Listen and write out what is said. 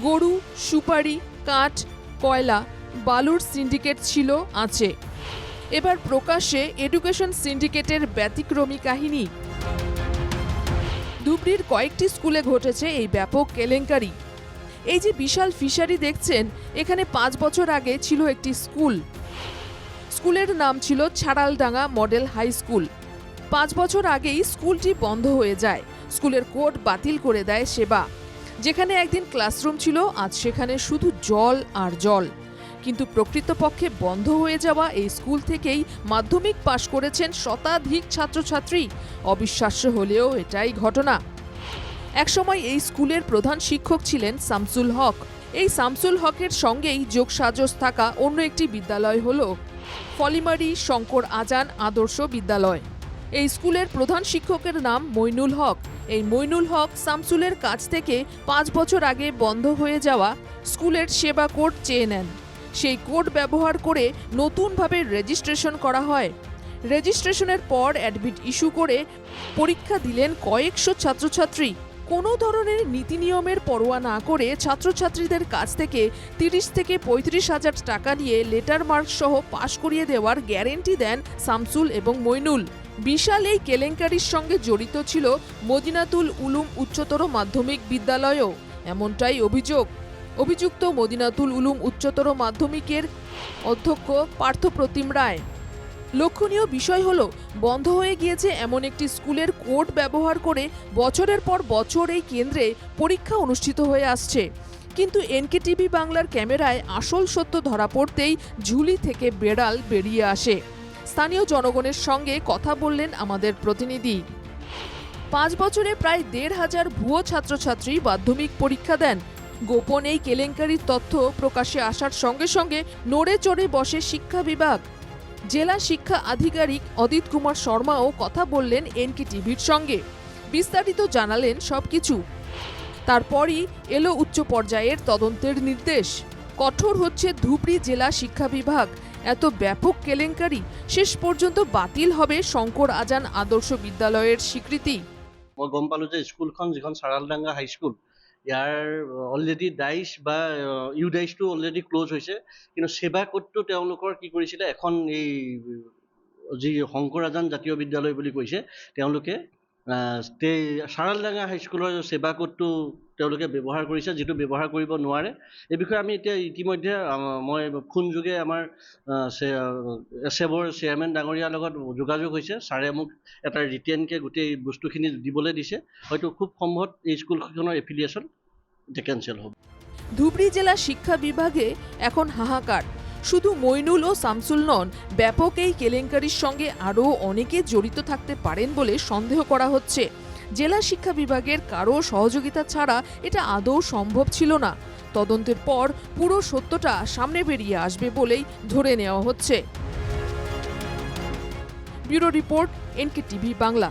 গরু, সুপারি, কাঠ, কয়লা, বালুর সিন্ডিকেট ছিল আছে। এবার প্রকাশ্যে এডুকেশন সিন্ডিকেটের ব্যতিক্রমী কাহিনী। ধুবড়ীর কয়েকটি স্কুলে ঘটেছে এই ব্যাপক কেলেঙ্কারি। এই যে বিশাল ফিশারি দেখছেন, এখানে 5 বছর আগে ছিল একটি স্কুল। স্কুলের নাম ছিল ছাড়ালডাঙ্গা মডেল হাই স্কুল। 5 বছর আগেই স্কুলটি বন্ধ হয়ে যায়। স্কুলের কোড বাতিল করে দেয় সেবা। যেখানে একদিন ক্লাসরুম ছিল, আজ সেখানে শুধু জল আর জল। কিন্তু প্রকৃতপক্ষে বন্ধ হয়ে যাওয়া এই স্কুল থেকেই মাধ্যমিক পাশ করেছেন শতাধিক ছাত্রছাত্রী। অবিশ্বাস্য হলেও এটাই ঘটনা। একসময় এই স্কুলের প্রধান শিক্ষক ছিলেন শামসুল হক। এই শামসুল হকের সঙ্গেই যোগসাজশ থাকা অন্য একটি বিদ্যালয় হল ফলিমারি শঙ্কর আজান আদর্শ বিদ্যালয়। এই স্কুলের প্রধান শিক্ষকের নাম মইনুল হক। এই মইনুল হক শামসুলের কাছ থেকে 5 বছর আগে বন্ধ হয়ে যাওয়া স্কুলের সেবা কোড চেয়ে নেন। সেই কোড ব্যবহার করে নতুনভাবে রেজিস্ট্রেশন করা হয়। রেজিস্ট্রেশনের পর অ্যাডমিট ইস্যু করে পরীক্ষা দিলেন কয়েকশো ছাত্রছাত্রী। কোনো ধরনের নীতি নিয়মের পরোয়া না করে ছাত্রছাত্রীদের কাছ থেকে 30 থেকে 35 হাজার টাকা নিয়ে লেটার মার্ক সহ পাশ করিয়ে দেওয়ার গ্যারেন্টি দেন শামসুল এবং মইনুল। বিশাল এই কেলেঙ্কারির সঙ্গে জড়িত ছিল মদিনাতুল উলুম উচ্চতর মাধ্যমিক বিদ্যালয়ও, এমনটাই অভিযোগ। অভিযুক্ত মদিনাতুল উলুম উচ্চতর মাধ্যমিকের অধ্যক্ষ পার্থপ্রতিম রায়। লক্ষণীয় বিষয় হলো, বন্ধ হয়ে গিয়েছে এমন একটি স্কুলের কোড ব্যবহার করে বছরের পর বছর এই কেন্দ্রে পরীক্ষা অনুষ্ঠিত হয়ে আসছে। কিন্তু এনকেটিভি বাংলার ক্যামেরায় আসল সত্য ধরা পড়তেই ঝুলি থেকে বেড়াল বেরিয়ে আসে। স্থানীয় জনগণের সঙ্গে কথা বললেন আমাদের প্রতিনিধি। 5 বছরে প্রায় 1,500 ভুয়ো ছাত্রছাত্রী মাধ্যমিক পরীক্ষা দেন। গোপন এই কেলেঙ্কারির তথ্য প্রকাশ্যে আসার সঙ্গে সঙ্গে নড়ে চড়ে বসে শিক্ষা বিভাগ। জেলা শিক্ষা আধিকারিক অদিত কুমার শর্মাও কথা বললেন এনকেটিভির সঙ্গে। বিস্তারিত জানালেন সবকিছু। তারপরই এলো উচ্চ পর্যায়ের তদন্তের নির্দেশ। কঠোর হচ্ছে ধুবড়ী জেলা শিক্ষা বিভাগ। এত ব্যাপক কেলেঙ্কারি, শেষ পর্যন্ত বাতিল হবে শঙ্কর আজান আদর্শ বিদ্যালয়ের স্বীকৃতি। মই গম পালো যে স্কুলখন যিখন ছাড়ালডাঙ্গা হাই স্কুল, ইয়াৰ অলৰেডি ডাইচ বা ইউ ডাইচটো অলৰেডি ক্ল'জ হৈছে, কিন্তু সেৱা কোডটো তেওঁলোকৰ কি কৰিছিলে, এখন এই যি শংকৰ আজান জাতীয় বিদ্যালয় বুলি কৈছে তেওঁলোকে ছাড়ালডাঙ্গা হাইস্কুলৰ সেৱা কোডটো তেওঁলোকে ব্যৱহাৰ কৰিছে, যিটো ব্যৱহাৰ কৰিব নোৱাৰে। এই বিষয়ে আমি এতিয়া ইতিমধ্যে মই ফোনযোগে আমাৰ এছেবৰ চেয়াৰমেন ডাঙৰীয়াৰ লগত যোগাযোগ হৈছে। ছাৰে মোক এটা ৰিটেনকৈ গোটেই বস্তুখিনি দিবলৈ দিছে। হয়তো খুব সম্ভৱ এই স্কুলখনৰ এফিলিয়েশ্যন কেঞ্চেল হ'ব। ধুবড়ী জেলা শিক্ষা বিভাগে এখন হাহাকার। শুধু মইনুল ও শামসুল নন, ব্যাপক এই কেলেঙ্কারির সঙ্গে আরও অনেকে জড়িত থাকতে পারেন বলে সন্দেহ করা হচ্ছে। জেলা শিক্ষা বিভাগের কারো সহযোগিতা ছাড়া এটা আদৌ সম্ভব ছিল না। তদন্তের পর পুরো সত্যটা সামনে বেরিয়ে আসবে বলেই ধরে নেওয়া হচ্ছে। Bureau report, NKTV Bangla.